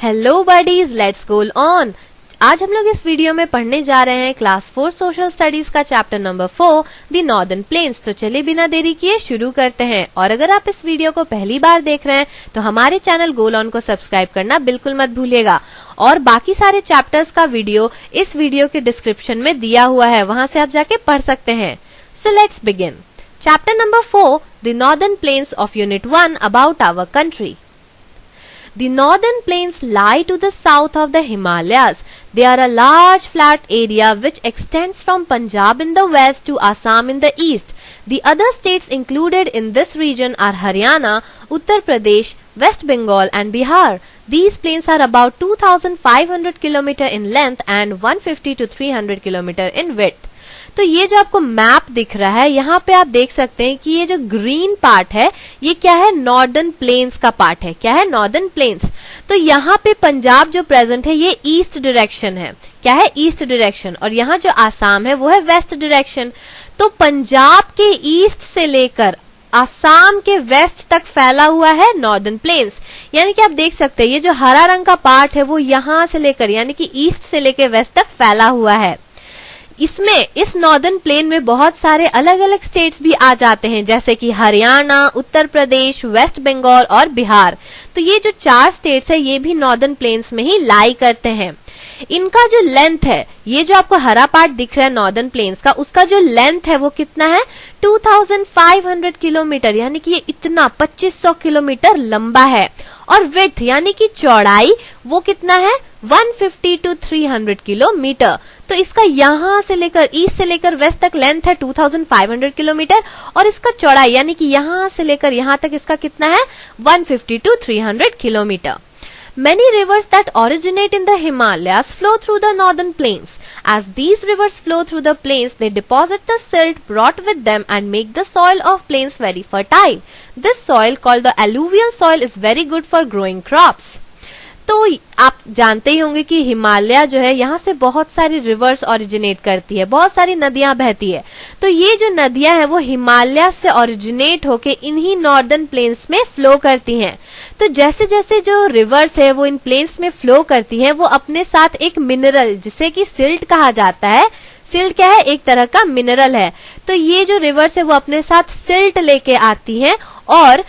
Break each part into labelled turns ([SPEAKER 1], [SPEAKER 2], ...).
[SPEAKER 1] Hello buddies, let's go on. आज हम लोग इस वीडियो में पढ़ने जा रहे हैं क्लास 4 सोशल स्टडीज का chapter number 4 the northern planes. तो चलिए बिना देरी किए शुरू करते हैं। और अगर आप इस वीडियो को पहली बार देख रहे हैं तो हमारे चैनल गोल ऑन को सब्सक्राइब करना बिल्कुल मत भूलिएगा। और बाकी सारे चैप्टर्स का वीडियो इस वीडियो के डिस्क्रिप्शन में दिया हुआ है, वहां से आप जाके पढ़ सकते हैं। So let's begin. Chapter number 4 the northern plains of unit 1 about our country. The northern plains lie to the south of the Himalayas. They are a large flat area which extends from Punjab in the west to Assam in the east. The other states included in this region are Haryana, Uttar Pradesh, West Bengal and Bihar. These plains are about 2,500 km in length and 150 to 300 km in width. तो ये जो आपको map दिख रहा है, यहाँ पे आप देख सकते हैं कि ये जो ग्रीन पार्ट है ये क्या है, नॉर्दर्न प्लेन्स का पार्ट है। क्या है, नॉर्दर्न प्लेन्स। तो यहाँ पे पंजाब जो प्रेजेंट है ये ईस्ट डायरेक्शन है। क्या है, ईस्ट डायरेक्शन। और यहाँ जो आसाम है वो है वेस्ट डायरेक्शन। तो पंजाब के ईस्ट से लेकर आसाम के वेस्ट तक फैला हुआ है नॉर्दर्न प्लेन्स। यानी कि आप देख सकते हैं ये जो हरा रंग का पार्ट है वो यहाँ से लेकर यानी कि ईस्ट से लेकर वेस्ट तक फैला हुआ है। इसमें इस नॉर्दर्न प्लेन में बहुत सारे अलग अलग स्टेट्स भी आ जाते हैं, जैसे कि हरियाणा, उत्तर प्रदेश, वेस्ट बंगाल और बिहार। तो ये जो 4 स्टेट्स है ये भी नॉर्दर्न प्लेन्स में ही लाई करते हैं। इनका जो लेंथ है, ये जो आपको हरा पार्ट दिख रहा है नॉर्दर्न प्लेन्स का, उसका जो लेंथ है वो कितना है, 2500 किलोमीटर। यानी कि ये इतना 2500 किलोमीटर लंबा है। और विड्थ यानी कि चौड़ाई वो कितना है, 150 to 300 किलोमीटर। तो इसका यहाँ से लेकर ईस्ट से लेकर वेस्ट तक लेंथ है 2500 किलोमीटर और इसका चौड़ाई यानी कि यहाँ से लेकर यहाँ तक इसका कितना है, 150 to 300 kilometre. Many rivers that originate in the Himalayas flow through the northern plains. As these rivers flow through the plains, they deposit the silt brought with them and make the soil of plains very fertile. This soil, called the alluvial soil, is very good for growing crops. तो आप जानते ही होंगे कि हिमालय जो है यहाँ से बहुत सारी रिवर्स ओरिजिनेट करती है, बहुत सारी नदियां बहती है। तो ये जो नदियां हैं वो हिमालय से ओरिजिनेट होके इन्हीं नॉर्दर्न प्लेन्स में फ्लो करती हैं। तो जैसे जैसे जो रिवर्स है वो इन प्लेन्स में फ्लो करती हैं, वो अपने साथ एक मिनरल जिसे कि सिल्ट कहा जाता है। सिल्ट क्या है, एक तरह का मिनरल है। तो ये जो रिवर्स है वो अपने साथ सिल्ट लेके आती हैं और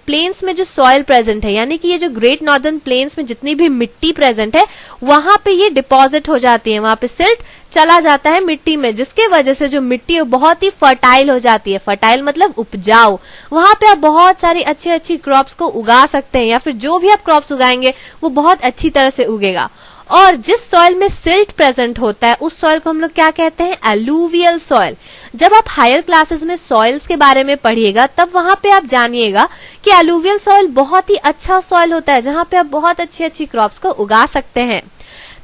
[SPEAKER 1] प्लेन्स में जो सॉइल प्रेजेंट है यानी कि ये जो ग्रेट नॉर्दर्न प्लेन्स में जितनी भी मिट्टी प्रेजेंट है वहां पे ये डिपॉजिट हो जाती है, वहां पे सिल्ट चला जाता है मिट्टी में, जिसके वजह से जो मिट्टी है बहुत ही फर्टाइल हो जाती है। फर्टाइल मतलब उपजाऊ। वहां पे आप बहुत सारी अच्छी अच्छी क्रॉप्स को उगा सकते हैं या फिर जो भी आप क्रॉप्स उगाएंगे वो बहुत अच्छी तरह से उगेगा। और जिस सॉइल में सिल्ट प्रेजेंट होता है उस सॉइल को हम लोग क्या कहते हैं, एलुवियल सॉइल। जब आप हायर क्लासेस में सॉइल्स के बारे में पढ़िएगा तब वहां पे आप जानिएगा कि एलुवियल सॉइल बहुत ही अच्छा सॉइल होता है जहां पे आप बहुत अच्छी अच्छी क्रॉप्स को उगा सकते हैं।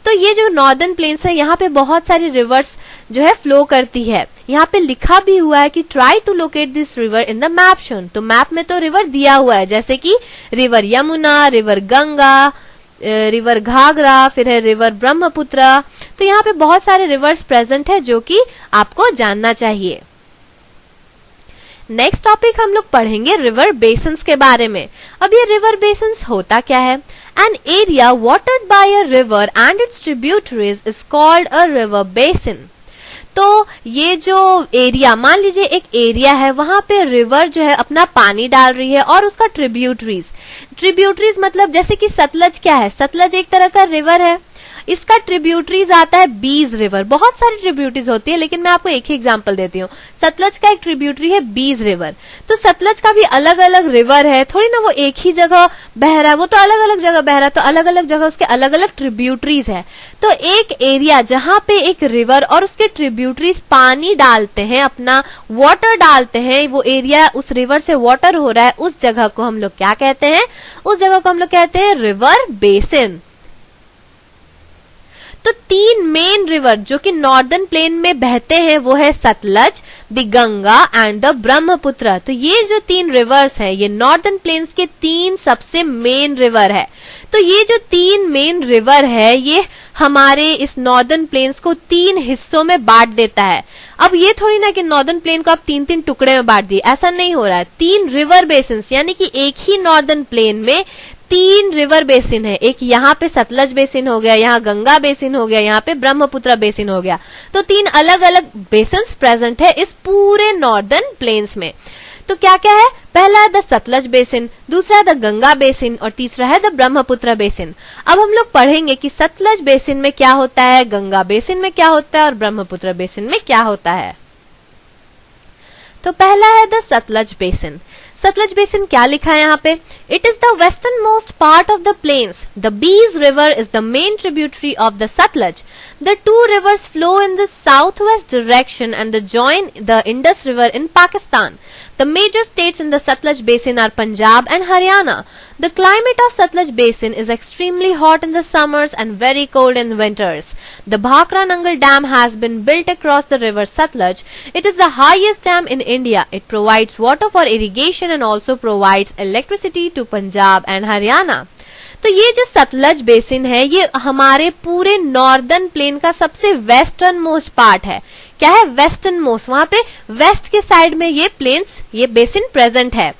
[SPEAKER 1] तो ये जो नॉर्दर्न प्लेन्स है यहाँ पे बहुत सारी रिवर्स जो है फ्लो करती है। यहाँ पे लिखा भी हुआ है कि try to locate this river in the map shown. तो मैप में तो रिवर दिया हुआ है, जैसे कि river Yamuna, river Ganga, river Ghaghara, फिर है रिवर ब्रह्मपुत्र। तो यहाँ पे बहुत सारे रिवर्स प्रेजेंट है जो कि आपको जानना चाहिए। नेक्स्ट टॉपिक हम लोग पढ़ेंगे रिवर बेसिन्स के बारे में। अब ये रिवर बेसिन्स होता क्या है, an area watered by a river and its tributaries is called a river basin. तो ये जो एरिया, मान लीजिए एक एरिया है वहां पे रिवर जो है अपना पानी डाल रही है और उसका ट्रिब्यूटरीज मतलब जैसे कि सतलज क्या है, सतलज एक तरह का रिवर है, इसका ट्रिब्यूटरीज आता है बीज रिवर। बहुत सारी ट्रिब्यूटरीज होती है लेकिन मैं आपको एक ही एग्जांपल देती हूँ। सतलज का एक ट्रिब्यूटरी है बीज रिवर। तो सतलज का भी अलग अलग रिवर है, थोड़ी ना वो एक ही जगह बह रहा है, वो तो अलग अलग जगह बह रहा है। तो अलग अलग जगह उसके अलग अलग ट्रिब्यूटरीज है। तो एक एरिया जहां पे एक रिवर और उसके ट्रिब्यूटरीज पानी डालते हैं, अपना वाटर डालते हैं, वो एरिया उस रिवर से वाटर हो रहा है, उस जगह को हम लोग क्या कहते हैं, उस जगह को हम लोग कहते हैं रिवर बेसिन। तो 3 मेन रिवर जो कि नॉर्दर्न प्लेन में बहते हैं वो है Sutlej, the Ganga and the Brahmaputra. तो ये जो 3 रिवर्स है ये नॉर्दर्न प्लेन्स के 3 सबसे मेन रिवर है। तो ये जो 3 मेन रिवर है ये हमारे इस नॉर्दर्न प्लेन्स को 3 हिस्सों में बांट देता है। अब ये थोड़ी ना कि नॉर्दर्न प्लेन को आप 3-3 टुकड़े में बांट दिए, ऐसा नहीं हो रहा है। 3 रिवर बेसिन्स यानी कि एक ही नॉर्दर्न प्लेन में तीन रिवर बेसिन है, एक यहाँ पे सतलज बेसिन हो गया, यहाँ गंगा बेसिन हो गया, यहाँ पे ब्रह्मपुत्र बेसिन हो गया। तो तीन अलग अलग बेसिन्स प्रेजेंट है इस पूरे नॉर्दर्न प्लेन्स में। तो क्या क्या है, पहला है द सतलज बेसिन, दूसरा है द गंगा बेसिन और तीसरा है द ब्रह्मपुत्र बेसिन। अब हम लोग पढ़ेंगे कि सतलज बेसिन में क्या होता है, गंगा बेसिन में क्या होता है और ब्रह्मपुत्र बेसिन में क्या होता है। तो पहला है the Sutlej basin. Sutlej basin क्या लिखा है यहाँ पे, it is the western most part of the plains. The Beas river is the main tributary of the Sutlej. The two rivers flow in the south west direction and join the Indus river in Pakistan. The major states in the Satluj Basin are Punjab and Haryana. The climate of Satluj Basin is extremely hot in the summers and very cold in winters. The Bhakra Nangal Dam has been built across the river Satluj. It is the highest dam in India. It provides water for irrigation and also provides electricity to Punjab and Haryana. तो ये जो Sutlej basin है ये हमारे पूरे northern plain का सबसे western most part है। क्या है, वेस्टर्न मोस्ट, वहां पे वेस्ट के साइड में ये प्लेन्स, ये बेसिन प्रेजेंट है।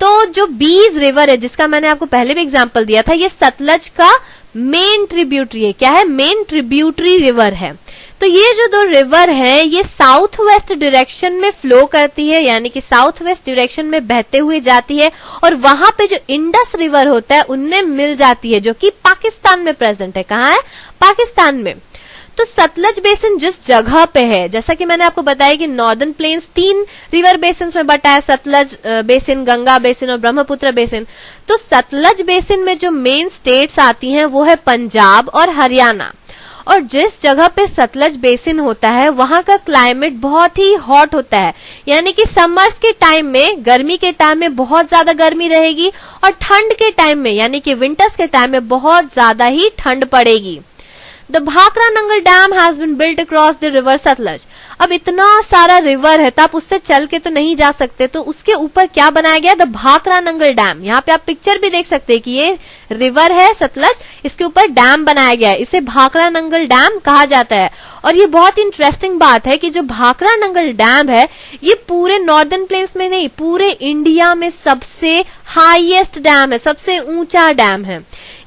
[SPEAKER 1] तो जो बीज रिवर है जिसका मैंने आपको पहले भी एग्जांपल दिया था, ये सतलज का मेन ट्रिब्यूटरी है। क्या है, मेन ट्रिब्यूटरी रिवर है। तो ये जो दो रिवर है ये साउथ वेस्ट डायरेक्शन में फ्लो करती है, यानी कि साउथ वेस्ट डायरेक्शन में बहते हुए जाती है और वहां पे जो इंडस रिवर होता है उनमें मिल जाती है, जो कि पाकिस्तान में प्रेजेंट है। कहाँ है, पाकिस्तान में। तो सतलज बेसिन जिस जगह पे है, जैसा कि मैंने आपको बताया कि नॉर्दर्न प्लेन्स तीन रिवर बेसिन में बटा है, सतलज बेसिन, गंगा बेसिन और ब्रह्मपुत्र बेसिन। तो सतलज बेसिन में जो मेन स्टेट्स आती हैं वो है पंजाब और हरियाणा। और जिस जगह पे सतलज बेसिन होता है वहां का क्लाइमेट बहुत ही हॉट होता है, यानी कि समर्स के टाइम में, गर्मी के टाइम में बहुत ज्यादा गर्मी रहेगी और ठंड के टाइम में यानी कि विंटर्स के टाइम में बहुत ज्यादा ही ठंड पड़ेगी। The Bhakra Nangal Dam has been built across the river Satluj. अब इतना सारा रिवर है तो आप उससे चल के तो नहीं जा सकते, तो उसके ऊपर क्या बनाया गया, द भाखरा नंगल डैम। यहाँ पे आप पिक्चर भी देख सकते हैं कि ये रिवर है सतलज, इसके ऊपर डैम बनाया गया है, इसे भाखरा नंगल डैम कहा जाता है। और ये बहुत इंटरेस्टिंग बात है कि जो भाखरा नंगल डैम है ये पूरे नॉर्दर्न प्लेन्स में नहीं, पूरे इंडिया में सबसे हाईएस्ट डैम है, सबसे ऊंचा डैम है।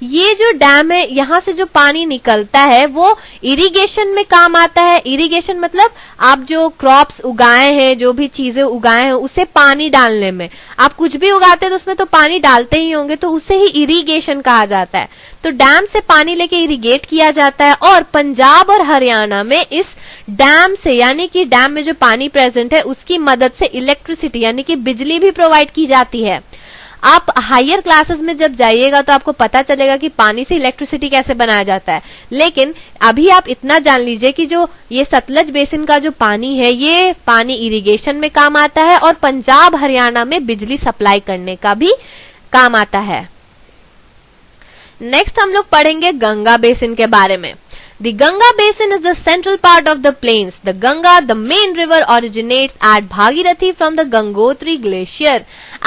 [SPEAKER 1] ये जो डैम है यहाँ से जो पानी निकलता है वो इरिगेशन में काम आता है। इरिगेशन मतलब आप जो क्रॉप्स उगाए हैं, जो भी चीजें उगाए हैं उसे पानी डालने में, आप कुछ भी उगाते हैं तो उसमें तो पानी डालते ही होंगे, तो उसे ही इरिगेशन कहा जाता है। तो डैम से पानी लेके इरिगेट किया जाता है और पंजाब और हरियाणा में इस डैम से, यानी कि डैम में जो पानी प्रेजेंट है उसकी मदद से इलेक्ट्रिसिटी यानी कि बिजली भी प्रोवाइड की जाती है। आप हायर क्लासेस में जब जाइएगा तो आपको पता चलेगा कि पानी से इलेक्ट्रिसिटी कैसे बनाया जाता है, लेकिन अभी आप इतना जान लीजिए कि जो ये सतलज बेसिन का जो पानी है ये पानी इरिगेशन में काम आता है और पंजाब हरियाणा में बिजली सप्लाई करने का भी काम आता है। नेक्स्ट हम लोग पढ़ेंगे गंगा बेसिन के बारे में। The Ganga basin is the central part of the plains. The Ganga, the main river, originates at Bhagirathi from the Gangotri glacier.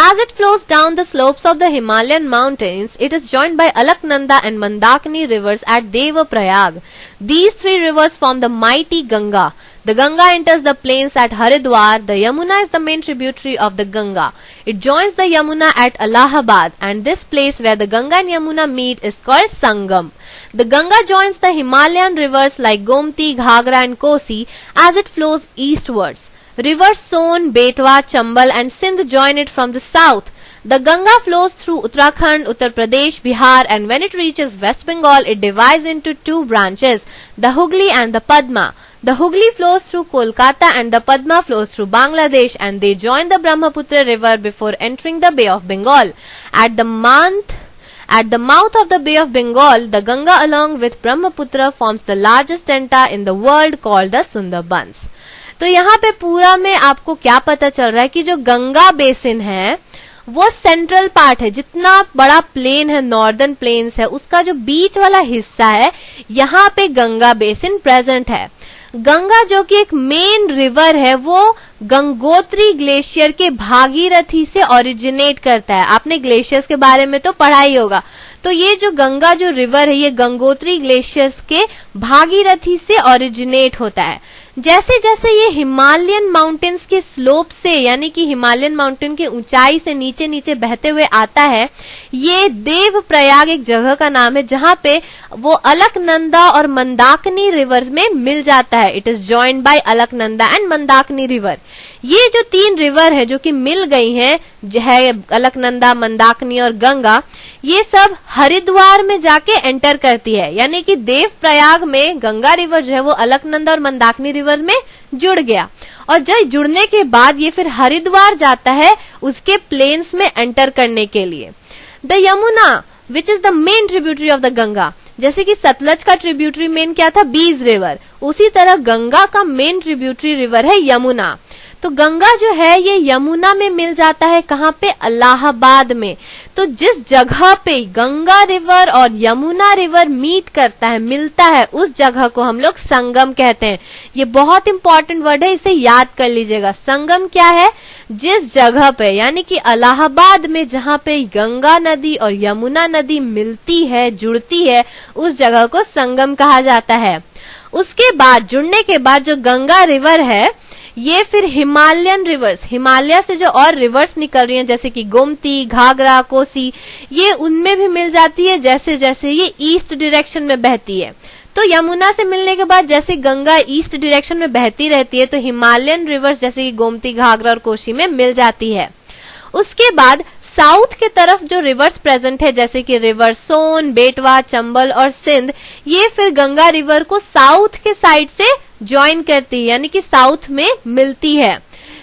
[SPEAKER 1] As it flows down the slopes of the Himalayan mountains, it is joined by Alaknanda and Mandakini rivers at Devaprayag. These three rivers form the mighty Ganga. The Ganga enters the plains at Haridwar. The Yamuna is the main tributary of the Ganga. It joins the Yamuna at Allahabad, and this place where the Ganga and Yamuna meet is called Sangam. The Ganga joins the Himalayan rivers like Gomti, Ghagra and Kosi as it flows eastwards. Rivers Son, Betwa, Chambal and Sindh join it from the south. The Ganga flows through Uttarakhand, Uttar Pradesh, Bihar, and when it reaches West Bengal, it divides into two branches, the Hooghly and the Padma. The Hooghly flows through Kolkata and the Padma flows through Bangladesh, and they join the Brahmaputra river before entering the Bay of Bengal. At the mouth of the Bay of Bengal, the Ganga along with Brahmaputra forms the largest delta in the world called the Sundarbans. तो यहाँ पे पूरा में आपको क्या पता चल रहा है कि जो गंगा बेसिन है वो सेंट्रल पार्ट है, जितना बड़ा प्लेन है नॉर्दर्न प्लेन्स है उसका जो बीच वाला हिस्सा है यहाँ पे गंगा बेसिन प्रेजेंट है। गंगा जो कि एक मेन रिवर है वो गंगोत्री ग्लेशियर के भागीरथी से ओरिजिनेट करता है। आपने ग्लेशियर्स के बारे में तो पढ़ा ही होगा। तो ये जो गंगा जो रिवर है ये गंगोत्री ग्लेशियर्स के भागीरथी से ओरिजिनेट होता है। जैसे जैसे ये हिमालयन माउंटेन्स के स्लोप से यानी कि हिमालयन माउंटेन की ऊंचाई से नीचे नीचे बहते हुए आता है, ये देवप्रयाग एक जगह का नाम है जहां पे वो अलकनंदा और मंदाकिनी रिवर्स में मिल जाता है। It is joined by Alaknanda and Mandakini river. ये जो 3 रिवर है जो कि मिल गई हैं, है अलकनंदा, मंदाकिनी और गंगा, ये सब हरिद्वार में जाके एंटर करती है। यानी कि देवप्रयाग में गंगा रिवर जो है वो अलकनंदा और मंदाकिनी रिवर में जुड़ गया, और जब जुड़ने के बाद ये फिर हरिद्वार जाता है उसके प्लेन्स में एंटर करने के लिए। The Yamuna which is the main tributary of the Ganga, जैसे कि सतलज का ट्रिब्यूटरी मेन क्या था, बीज रिवर, उसी तरह गंगा का मेन ट्रिब्यूटरी रिवर है यमुना। तो गंगा जो है ये यमुना में मिल जाता है, कहाँ पे, इलाहाबाद में। तो जिस जगह पे गंगा रिवर और यमुना रिवर मीट करता है, मिलता है, उस जगह को हम लोग संगम कहते हैं। ये बहुत इंपॉर्टेंट वर्ड है, इसे याद कर लीजिएगा। संगम क्या है, जिस जगह पे यानी कि इलाहाबाद में जहाँ पे गंगा नदी और यमुना नदी मिलती है, जुड़ती है, उस जगह को संगम कहा जाता है। उसके बाद जुड़ने के बाद जो गंगा रिवर है ये फिर हिमालयन रिवर्स, हिमालय से जो और रिवर्स निकल रही हैं जैसे कि गोमती, घाघरा, कोसी, ये उनमें भी मिल जाती है जैसे जैसे ये ईस्ट डायरेक्शन में बहती है। तो यमुना से मिलने के बाद जैसे गंगा ईस्ट डायरेक्शन में बहती रहती है तो हिमालयन रिवर्स जैसे कि गोमती, घाघरा और कोसी में मिल जाती है। उसके बाद साउथ के तरफ जो रिवर्स प्रेजेंट है जैसे कि रिवर सोन, बेटवा, चंबल और सिंध, ये फिर गंगा रिवर को साउथ के साइड से ज्वाइन करती है यानी कि साउथ में मिलती है।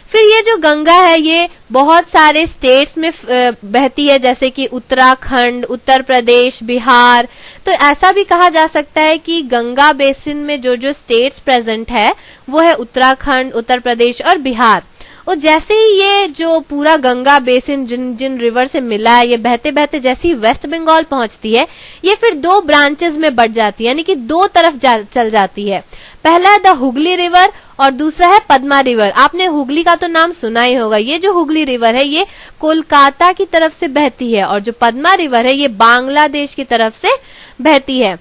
[SPEAKER 1] फिर ये जो गंगा है ये बहुत सारे स्टेट्स में बहती है जैसे कि उत्तराखंड, उत्तर प्रदेश, बिहार। तो ऐसा भी कहा जा सकता है कि गंगा बेसिन में जो जो स्टेट्स प्रेजेंट है वो है उत्तराखंड, उत्तर प्रदेश और बिहार। और जैसे ही ये जो पूरा गंगा बेसिन जिन जिन रिवर से मिला है, ये बहते बहते जैसे ही वेस्ट बंगाल पहुंचती है, ये फिर 2 ब्रांचेस में बढ़ जाती है यानी कि 2 तरफ चल जाती है। पहला है द हुगली रिवर और दूसरा है पद्मा रिवर। आपने हुगली का तो नाम सुना ही होगा। ये जो हुगली रिवर है ये कोलकाता की तरफ से बहती है और जो पद्मा रिवर है ये बांग्लादेश की तरफ से बहती है।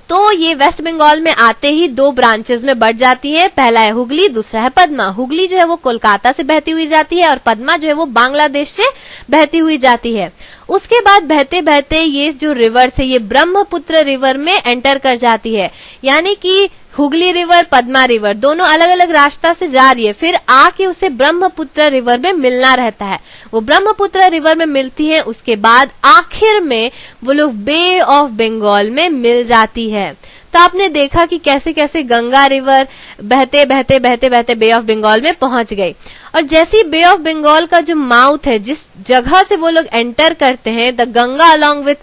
[SPEAKER 1] तो ये वेस्ट बंगाल में आते ही 2 ब्रांचेस में बढ़ जाती है, पहला है हुगली, दूसरा है पद्मा। हुगली जो है वो कोलकाता से बहती हुई जाती है और पद्मा जो है वो बांग्लादेश से बहती हुई जाती है। उसके बाद बहते बहते ये जो रिवर है ये ब्रह्मपुत्र रिवर में एंटर कर जाती है यानी कि हुगली रिवर, पद्मा रिवर दोनों अलग अलग रास्ता से जा रही है, फिर आके उसे ब्रह्मपुत्र रिवर में मिलना रहता है। वो ब्रह्मपुत्र रिवर में मिलती है, उसके बाद आखिर में वो लोग बे ऑफ बंगाल में मिल जाती है। तो आपने देखा कि कैसे कैसे गंगा रिवर बहते बहते बहते बहते बे ऑफ बंगाल में पहुंच गई। और जैसी बे ऑफ बंगाल का जो माउथ है, जिस जगह से वो लोग एंटर करते हैं, the Ganga along with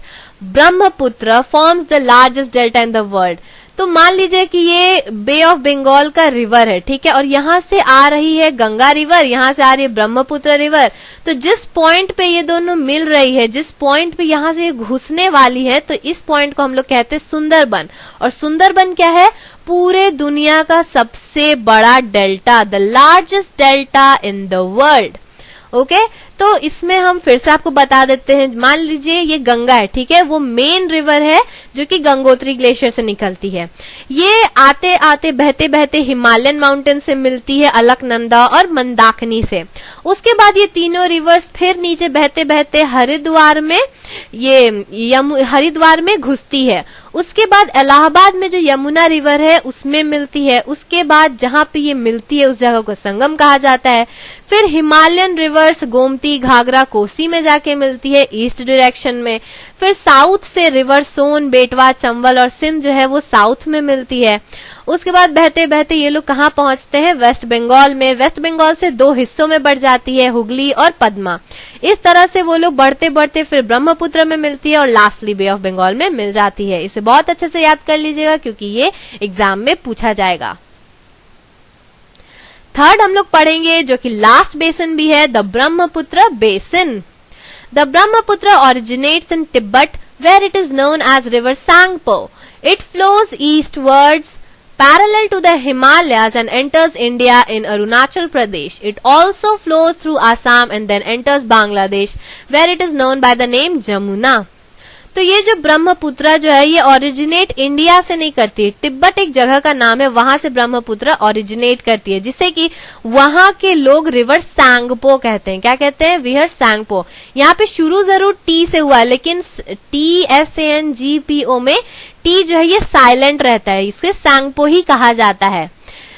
[SPEAKER 1] Brahmaputra forms the largest delta in the world. तो मान लीजिए कि ये बे ऑफ बंगाल का रिवर है, ठीक है, और यहाँ से आ रही है गंगा रिवर, यहाँ से आ रही है ब्रह्मपुत्र रिवर। तो जिस पॉइंट पे ये दोनों मिल रही है, जिस पॉइंट पे यहाँ से घुसने वाली है, तो इस पॉइंट को हम लोग कहते हैं सुंदरबन। और सुंदरबन क्या है, पूरे दुनिया का सबसे बड़ा delta, the largest delta in the world. Okay, तो इसमें हम फिर से आपको बता देते हैं। मान लीजिए ये गंगा है, ठीक है, वो मेन रिवर है जो कि गंगोत्री ग्लेशियर से निकलती है। ये आते आते बहते बहते हिमालयन माउंटेन से मिलती है, अलकनंदा और मंदाकिनी से। उसके बाद ये तीनों रिवर्स फिर नीचे बहते बहते हरिद्वार में हरिद्वार में घुसती है। उसके बाद इलाहाबाद में जो यमुना रिवर है उसमें मिलती है। उसके बाद जहां पे ये मिलती है उस जगह को संगम कहा जाता है। फिर हिमालयन रिवर्स गोमती, घाघरा, कोसी में जाके मिलती है ईस्ट डायरेक्शन में। फिर साउथ से रिवर सोन, बेटवा, चंबल और सिंध जो है वो साउथ में मिलती है। उसके बाद बहते बहते ये लोग कहाँ पहुंचते हैं, वेस्ट बंगाल में। वेस्ट बंगाल से 2 हिस्सों में बढ़ जाती है, हुगली और पद्मा। इस तरह से वो लोग बढ़ते बढ़ते फिर ब्रह्मपुत्र में मिलती है और लास्टली बे ऑफ बंगाल में मिल जाती है। इसे बहुत अच्छे से याद कर लीजिएगा क्योंकि ये एग्जाम में पूछा जाएगा। थर्ड हम लोग पढ़ेंगे जो कि लास्ट बेसिन भी है, the Brahmaputra basin. The Brahmaputra originates in Tibet where it is known as river Sangpo. It flows eastwards parallel to the Himalayas and enters India in Arunachal Pradesh. It also flows through Assam and then enters Bangladesh where it is known by the name Jamuna. तो ये जो ब्रह्मपुत्र जो है ये originate India से नहीं करती है, तिब्बत एक जगह का नाम है, वहां से ब्रह्मपुत्र ओरिजिनेट करती है, जिससे कि वहां के लोग रिवर सांगपो कहते हैं। क्या कहते हैं? रिवर सांगपो। यहाँ पे शुरू जरूर टी से हुआ, लेकिन TSANGPO में टी जो है ये साइलेंट रहता है, इसको सांगपो ही कहा जाता है।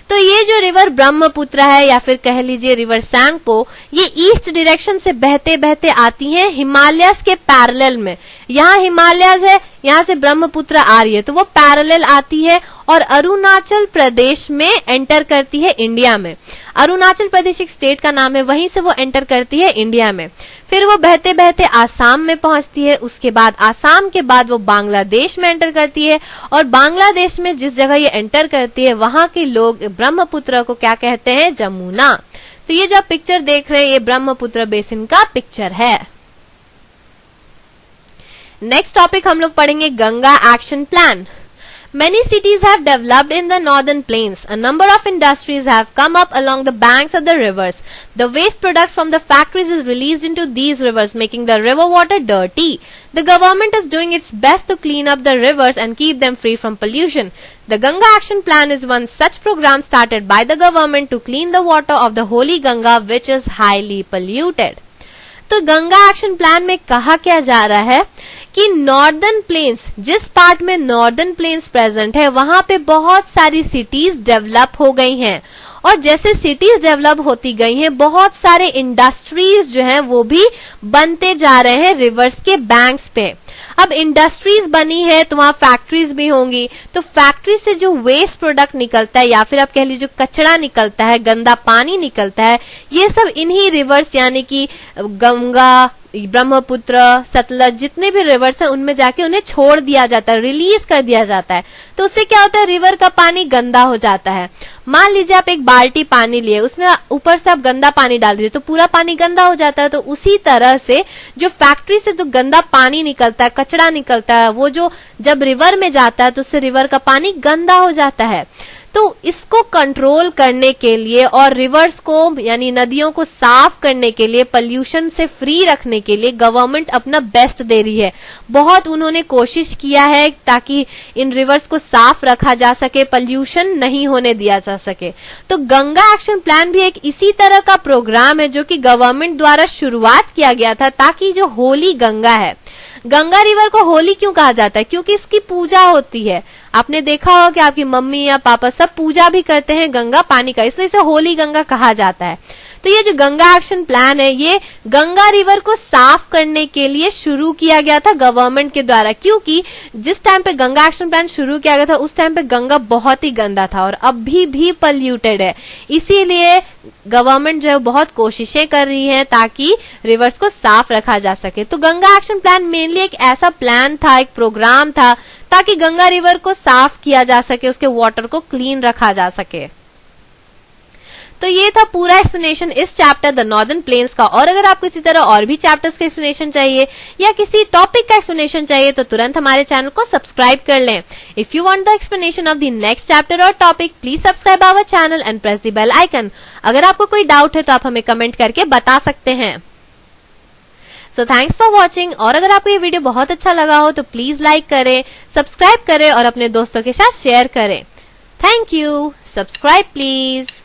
[SPEAKER 1] तो ये जो रिवर ब्रह्मपुत्र है या फिर कह लीजिए रिवर सांगपो, ये ईस्ट डायरेक्शन से बहते बहते आती हैं हिमालयस के पैरेलल में। यहाँ हिमालयस है, यहाँ से ब्रह्मपुत्र आ रही है, तो वो पैरेलल आती है और अरुणाचल प्रदेश में एंटर करती है इंडिया में। अरुणाचल प्रदेश एक स्टेट का नाम है, वहीं से वो एंटर करती है इंडिया में। फिर वो बहते बहते आसाम में पहुंचती है, उसके बाद आसाम के बाद वो बांग्लादेश में एंटर करती है, और बांग्लादेश में जिस जगह ये एंटर करती है वहां के लोग ब्रह्मपुत्र को क्या कहते हैं? जमुना। तो ये जो आप पिक्चर देख रहे हैं ये ब्रह्मपुत्र बेसिन का पिक्चर है। नेक्स्ट टॉपिक हम लोग पढ़ेंगे Ganga action plan. Many cities have developed in the northern plains. A number of industries have come up along the banks of the rivers. The waste products from the factories is released into these rivers, making the river water dirty. The government is doing its best to clean up the rivers and keep them free from pollution. The Ganga Action Plan is one such program started by the government to clean the water of the holy Ganga, which is highly polluted. तो Ganga action plan में कहा क्या जा रहा है कि northern plains, जिस part में नॉर्दर्न प्लेन्स प्रेजेंट है वहां पे बहुत सारी सिटीज डेवलप हो गई हैं, और जैसे सिटीज डेवलप होती गई हैं बहुत सारे इंडस्ट्रीज जो हैं वो भी बनते जा रहे हैं रिवर्स के बैंक्स पे। अब इंडस्ट्रीज बनी है तो वहां फैक्ट्रीज भी होंगी, तो फैक्ट्री से जो वेस्ट प्रोडक्ट निकलता है या फिर आप कह लीजिए जो कचरा निकलता है, गंदा पानी निकलता है, ये सब इन्हीं रिवर्स यानी कि गंगा, ब्रह्मपुत्र, सतलज, जितने भी रिवर्स हैं उनमें जाके उन्हें छोड़ दिया जाता है, रिलीज कर दिया जाता है। तो उससे क्या होता है? रिवर का पानी गंदा हो जाता है। मान लीजिए आप एक बाल्टी पानी लिए, उसमें ऊपर से आप गंदा पानी डाल दीजिए तो पूरा पानी गंदा हो जाता है। तो उसी तरह से जो फैक्ट्री से जो गंदा पानी निकलता है, कचरा निकलता है, वो जो जब रिवर में जाता है तो उससे रिवर का पानी गंदा हो जाता है। तो इसको कंट्रोल करने के लिए और रिवर्स को यानी नदियों को साफ करने के लिए, पोल्यूशन से फ्री रखने के लिए गवर्नमेंट अपना बेस्ट दे रही है। बहुत उन्होंने कोशिश किया है ताकि इन रिवर्स को साफ रखा जा सके, पोल्यूशन नहीं होने दिया जा सके। तो गंगा एक्शन प्लान भी एक इसी तरह का प्रोग्राम है जो कि गवर्नमेंट द्वारा शुरुआत किया गया था, ताकि जो होली गंगा है, गंगा रिवर को होली क्यों कहा जाता है? क्योंकि इसकी पूजा होती है। आपने देखा होगा कि आपकी मम्मी या पापा सब पूजा भी करते हैं गंगा पानी का, इसलिए इसे होली गंगा कहा जाता है। तो ये जो गंगा एक्शन प्लान है ये गंगा रिवर को साफ करने के लिए शुरू किया गया था गवर्नमेंट के द्वारा, क्योंकि जिस टाइम पे गंगा एक्शन प्लान शुरू किया गया था उस टाइम पे गंगा बहुत ही गंदा था और अभी भी पोल्यूटेड है। इसीलिए गवर्नमेंट जो है बहुत कोशिशें कर रही है ताकि रिवर्स को साफ रखा जा सके। तो गंगा एक्शन प्लान मेनली एक ऐसा प्लान था, एक प्रोग्राम था ताकि गंगा रिवर को साफ किया जा सके, उसके वाटर को क्लीन रखा जा सके। तो ये था पूरा एक्सप्लेनेशन इस चैप्टर द नॉर्दर्न प्लेन्स का। और अगर आपको इसी तरह और भी चैप्टर्स के एक्सप्लेनेशन चाहिए या किसी टॉपिक का एक्सप्लेनेशन चाहिए तो तुरंत हमारे चैनल को सब्सक्राइब कर लें। If you want the explanation of the next chapter और topic, please subscribe our channel and press the bell icon. अगर आपको कोई डाउट है तो आप हमें कमेंट करके बता सकते हैं। So thanks for watching. और अगर आपको ये वीडियो बहुत अच्छा लगा हो तो प्लीज लाइक करें, सब्सक्राइब करें और अपने दोस्तों के साथ शेयर करें। Thank you. Subscribe please.